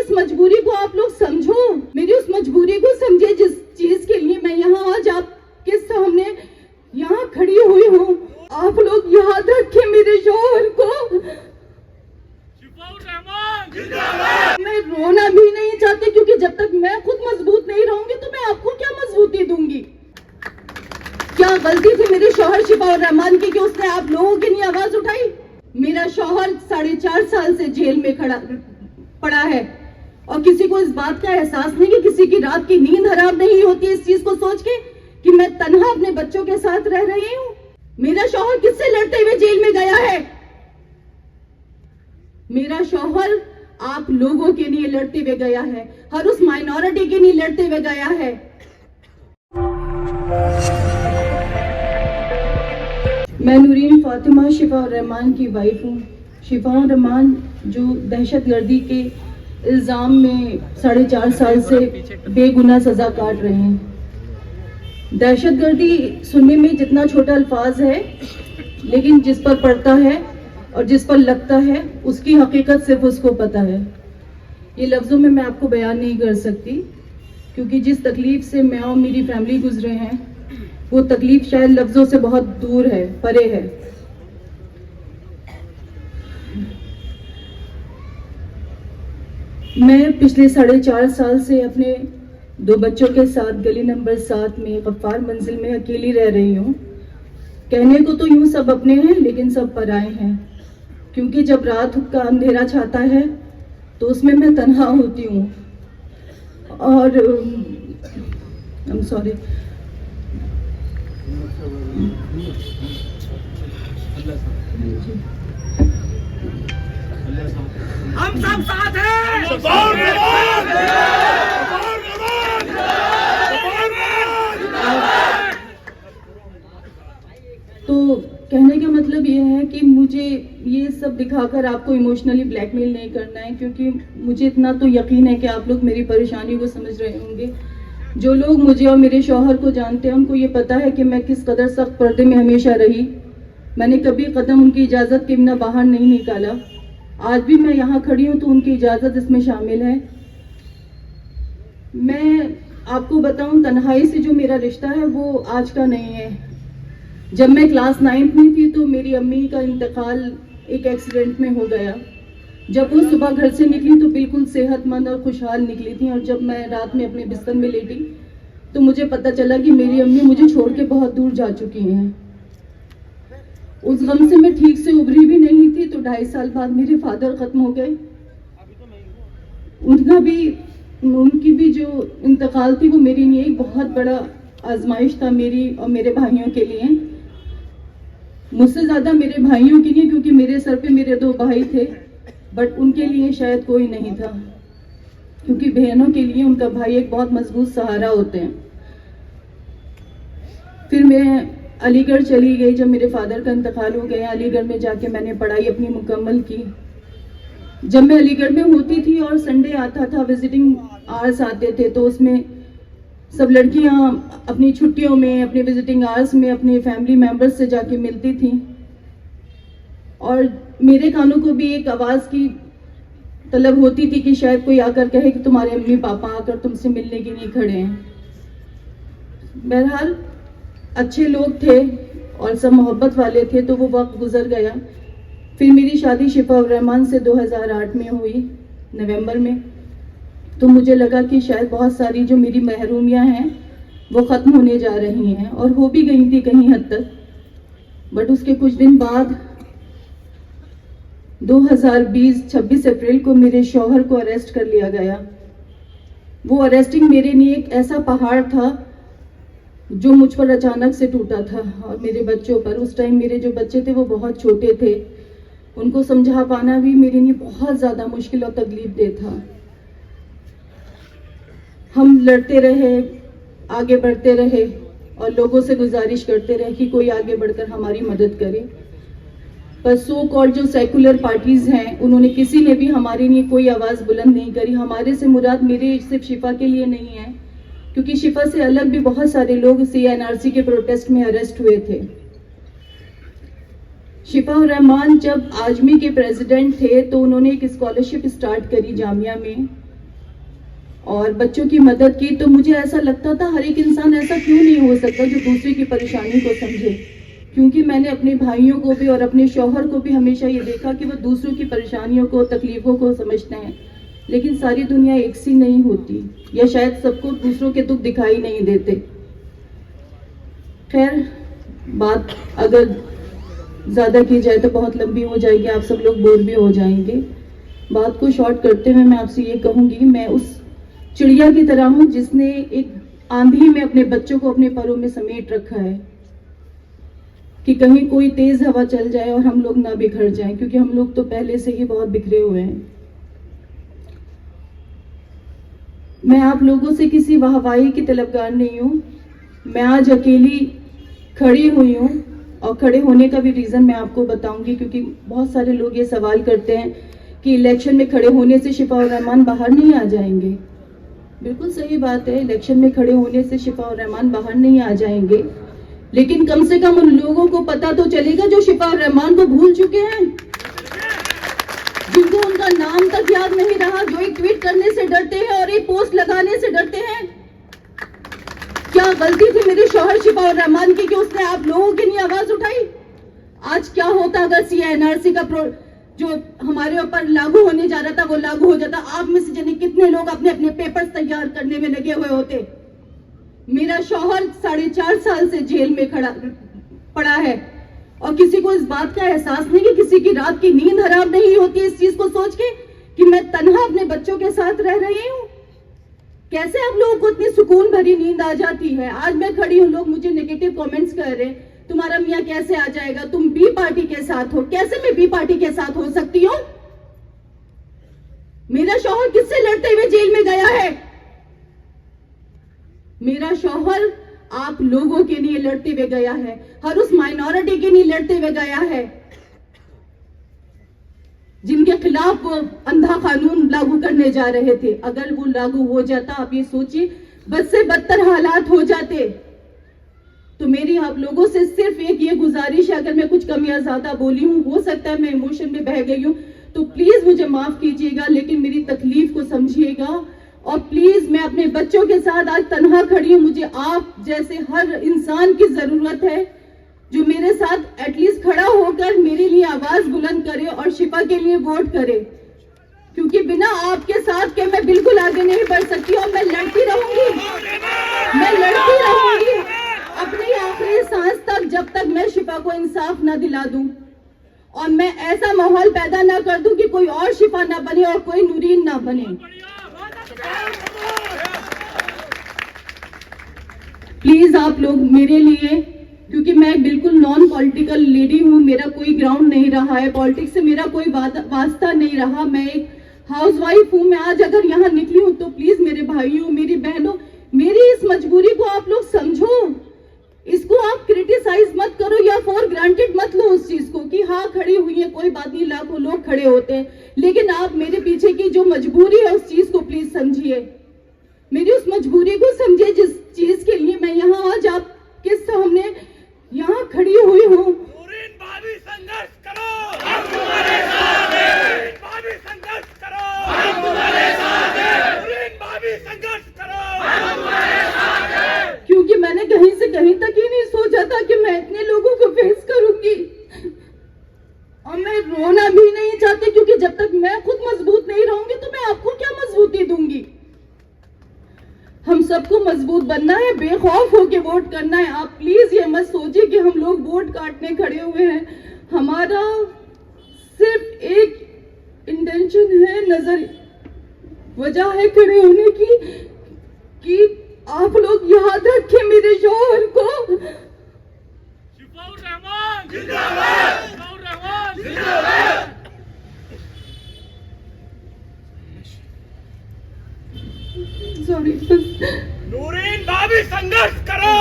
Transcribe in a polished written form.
इस मजबूरी को आप लोग समझो, मेरी उस मजबूरी को समझे जिस चीज के लिए मैं यहाँ आज आपके सामने यहाँ खड़ी हुई हूँ। आप लोग याद रखें मेरे शौहर को। मैं रोना भी नहीं चाहती, क्योंकि जब तक मैं खुद मजबूत नहीं रहूंगी तो मैं आपको क्या मजबूती दूंगी। क्या गलती थी मेरे शौहर शिफाउर रहमान की कि उसने आप लोगों की नहीं आवाज उठाई। मेरा शौहर 4.5 साल से जेल में पड़ा है और किसी को इस बात का एहसास नहीं कि किसी की रात की नींद हराम नहीं होती इस चीज को सोच के कि मैं तन्हा अपने बच्चों के साथ रह रही हूँ। मेरा शौहर किससे लड़ते हुए जेल में गया है? मेरा शौहर आप लोगों के लिए लड़ते हुए गया है, हर उस माइनॉरिटी के लिए लड़ते हुए गया है। मैं नूरीन फातिमा शिफाउर रहमान की वाइफ हूँ। शिफाउर रहमान जो दहशतगर्दी के इल्ज़ाम में 4.5 साल से बेगुनाह सज़ा काट रहे हैं। दहशतगर्दी सुनने में जितना छोटा अल्फाज है, लेकिन जिस पर पड़ता है और जिस पर लगता है उसकी हकीकत सिर्फ उसको पता है। ये लफ्ज़ों में मैं आपको बयान नहीं कर सकती, क्योंकि जिस तकलीफ़ से मैं और मेरी फैमिली गुजरे हैं वो तकलीफ शायद लफ्जों से बहुत दूर है, परे है। मैं पिछले 4.5 साल से अपने 2 बच्चों के साथ गली नंबर 7 में गफ्फार मंजिल में अकेली रह रही हूँ। कहने को तो यूं सब अपने हैं, लेकिन सब पराए हैं, क्योंकि जब रात का अंधेरा छाता है तो उसमें मैं तन्हा होती हूँ। और I'm sorry, हम सब साथ हैं। तो कहने का मतलब ये है कि मुझे ये सब दिखाकर आपको इमोशनली ब्लैकमेल नहीं करना है, क्योंकि मुझे इतना तो यकीन है कि आप लोग मेरी परेशानी को समझ रहे होंगे। जो लोग मुझे और मेरे शौहर को जानते हैं उनको ये पता है कि मैं किस कदर सख्त पर्दे में हमेशा रही। मैंने कभी कदम उनकी इजाज़त के बिना बाहर नहीं निकाला। आज भी मैं यहाँ खड़ी हूँ तो उनकी इजाज़त इसमें शामिल है। मैं आपको बताऊँ, तन्हाई से जो मेरा रिश्ता है वो आज का नहीं है। जब मैं क्लास 9th में थी तो मेरी अम्मी का इंतकाल एक एक्सीडेंट में हो गया। जब वो सुबह घर से निकली तो बिल्कुल सेहतमंद और खुशहाल निकली थी, और जब मैं रात में अपने बिस्तर में लेटी तो मुझे पता चला कि मेरी अम्मी मुझे छोड़ के बहुत दूर जा चुकी हैं। उस गम से मैं ठीक से उभरी भी नहीं थी। तो 2.5 साल बाद मेरे फादर खत्म हो गए। उनकी भी जो इंतकाल थी वो मेरे लिए एक बहुत बड़ा आजमाइश था, मेरी और मेरे भाइयों के लिए। मुझसे ज़्यादा मेरे भाइयों के लिए, क्योंकि मेरे सर पे मेरे 2 भाई थे, बट उनके लिए शायद कोई नहीं था, क्योंकि बहनों के लिए उनका भाई एक बहुत मजबूत सहारा होते हैं। फिर मैं अलीगढ़ चली गई। जब मेरे फादर का इंतकाल हो गया, अलीगढ़ में जाके मैंने पढ़ाई अपनी मुकम्मल की। जब मैं अलीगढ़ में होती थी और संडे आता था, विजिटिंग आवर्स आते थे, तो उसमें सब लड़कियां अपनी छुट्टियों में, अपने विजिटिंग आवर्स में अपने फैमिली मेंबर्स से जाके मिलती थी, और मेरे कानों को भी एक आवाज़ की तलब होती थी कि शायद कोई आकर कहे कि तुम्हारे अम्मी पापा आकर तुमसे मिलने के लिए खड़े हैं। बहरहाल अच्छे लोग थे और सब मोहब्बत वाले थे, तो वो वक्त गुजर गया। फिर मेरी शादी शिफाउर रहमान से 2008 में हुई, नवंबर में। तो मुझे लगा कि शायद बहुत सारी जो मेरी महरूमियाँ हैं वो ख़त्म होने जा रही हैं, और हो भी गई थी कहीं हद तक। बट उसके कुछ दिन बाद 2020 26 अप्रैल को मेरे शौहर को अरेस्ट कर लिया गया। वो अरेस्टिंग मेरे लिए एक ऐसा पहाड़ था जो मुझ पर अचानक से टूटा था, और मेरे बच्चों पर। उस टाइम मेरे जो बच्चे थे वो बहुत छोटे थे, उनको समझा पाना भी मेरे लिए बहुत ज़्यादा मुश्किल और तकलीफ दे था। हम लड़ते रहे, आगे बढ़ते रहे, और लोगों से गुजारिश करते रहे कि कोई आगे बढ़कर हमारी मदद करे। पर सो कॉल्ड जो सेकुलर पार्टीज़ हैं, उन्होंने किसी ने भी हमारे लिए कोई आवाज़ बुलंद नहीं करी। हमारे से मुराद मेरे सिर्फ शिफा के लिए नहीं है, क्योंकि शिफा से अलग भी बहुत सारे लोग CNRC के प्रोटेस्ट में अरेस्ट हुए थे। शिफाउर रहमान जब आजमी के प्रेसिडेंट थे तो उन्होंने एक स्कॉलरशिप स्टार्ट करी जामिया में, और बच्चों की मदद की। तो मुझे ऐसा लगता था हर एक इंसान ऐसा क्यों नहीं हो सकता जो दूसरे की परेशानी को समझे, क्योंकि मैंने अपने भाइयों को भी और अपने शौहर को भी हमेशा ये देखा कि वो दूसरों की परेशानियों को, तकलीफ़ों को समझते हैं। लेकिन सारी दुनिया एक सी नहीं होती, या शायद सबको दूसरों के दुख दिखाई नहीं देते। खैर, बात अगर ज़्यादा की जाए तो बहुत लंबी हो जाएगी, आप सब लोग बोर भी हो जाएंगे। बात को शॉर्ट करते हुए मैं आपसे ये कहूँगी, मैं उस चिड़िया की तरह हूँ जिसने एक आंधी में अपने बच्चों को अपने परों में समेट रखा है कि कहीं कोई तेज हवा चल जाए और हम लोग ना बिखर जाएं, क्योंकि हम लोग तो पहले से ही बहुत बिखरे हुए हैं। मैं आप लोगों से किसी वाहवाही की तलबगार नहीं हूँ। मैं आज अकेली खड़ी हुई हूँ, और खड़े होने का भी रीज़न मैं आपको बताऊंगी, क्योंकि बहुत सारे लोग ये सवाल करते हैं कि इलेक्शन में खड़े होने से शिफा और रहमान बाहर नहीं आ जाएंगे। बिल्कुल सही बात है, इलेक्शन में खड़े होने से शिफा और रहमान बाहर नहीं आ जाएंगे, लेकिन कम से कम उन लोगों को पता तो चलेगा जो शिफा और रहमान को भूल चुके हैं, जिनको उनका नाम तक याद नहीं रहा, जो एक ट्वीट करने से डरते हैं और एक पोस्ट लगाने से डरते हैं। क्या गलती थी मेरे शौहर शिफा और रहमान की कि उसने आप लोगों की नहीं आवाज उठाई? आज क्या होता अगर CNRC का जो हमारे ऊपर लागू होने जा रहा था वो लागू हो जाता? आप में से जाने कितने लोग अपने अपने पेपर्स तैयार करने में लगे हुए होते। मेरा शौहर 4.5 साल से जेल में पड़ा है, और किसी को इस बात का एहसास नहीं कि किसी की रात की नींद हराम नहीं होती इस चीज को सोच के कि मैं तन्हा अपने बच्चों के साथ रह रही हूँ। कैसे आप लोगों को इतनी सुकून भरी नींद आ जाती है? आज मैं खड़ी हूँ, लोग मुझे नेगेटिव कमेंट्स कर रहे हैं, तुम्हारा मियाँ कैसे आ जाएगा, तुम बी पार्टी के साथ हो। कैसे मैं बी पार्टी के साथ हो सकती हूँ? मेरा शौहर किससे लड़ते हुए जेल में गया है? मेरा शौहर आप लोगों के लिए लड़ते हुए गया है, हर उस माइनॉरिटी के लिए लड़ते हुए गया है जिनके खिलाफ वो अंधा कानून लागू करने जा रहे थे। अगर वो लागू हो जाता, आप ये सोचिए, बद से बदतर हालात हो जाते। तो मेरी आप लोगों से सिर्फ एक ये गुजारिश है, अगर मैं कुछ कम या ज्यादा बोली हूँ, हो सकता है मैं इमोशन में बह गई हूँ, तो प्लीज मुझे माफ कीजिएगा, लेकिन मेरी तकलीफ को समझिएगा। और प्लीज, मैं अपने बच्चों के साथ आज तन्हा खड़ी हूँ। मुझे आप जैसे हर इंसान की जरूरत है जो मेरे साथ एटलीस्ट खड़ा होकर मेरे लिए आवाज बुलंद करे और शिफा के लिए वोट करे, क्योंकि बिना आपके साथ के मैं बिल्कुल आगे नहीं बढ़ सकती। और मैं लड़ती रहूंगी, मैं लड़ती रहूंगी अपनी आखिरी सांस तक, जब तक मैं शिफा को इंसाफ ना दिला दूं और मैं ऐसा माहौल पैदा ना कर दूं कि कोई और शिफा ना बने और कोई नूरीन ना बने। प्लीज आप लोग मेरे लिए, क्योंकि मैं बिल्कुल नॉन पॉलिटिकल लेडी हूँ, मेरा कोई ग्राउंड नहीं रहा है, पॉलिटिक्स से मेरा कोई वास्ता नहीं रहा, मैं एक हाउसवाइफ हूँ। मैं आज अगर यहाँ निकली हूँ तो प्लीज मेरे भाइयों, मेरी बहनों, मेरी इस मजबूरी को आप लोग समझो। इसको आप क्रिटिसाइज मत करो या फॉर ग्रांटेड मत लो उस चीज को कि हाँ खड़ी हुई है, कोई बात नहीं, लाखों लोग खड़े होते हैं, लेकिन आप मेरे पीछे की जो मजबूरी है उस चीज को प्लीज समझिए। मेरी उस मजबूरी को समझिए जिस चीज के लिए मैं यहाँ आज आपके सामने यहाँ खड़ी हुई हूँ। संघर्ष करो, हम तुम्हारे साथ हैं। संघर्ष करो, हम तुम्हारे साथ हैं। संघर्ष करो, हम तुम्हारे साथ हैं। क्योंकि मैंने कहीं से कहीं तक ही नहीं सोचा था कि मैं इतने लोगों को फेस करूंगी, और मैं रोना भी नहीं चाहती, क्योंकि जब तक मैं खुद मजबूत नहीं रहूंगी तो मैं आपको क्या मजबूती दूंगी। हम सबको मजबूत बनना है, बेखौफ होके वोट करना है। आप प्लीज ये मत सोचिए कि हम लोग वोट काटने खड़े हुए हैं। हमारा सिर्फ एक इंटेंशन है, नजर वजह है खड़े होने की, कि आप लोग याद रखें मेरे शौहर को। शिफाउर रहमान जिंदाबाद, शिफाउर रहमान जिंदाबाद। सॉरी, नूरीन भाभी संघर्ष करो,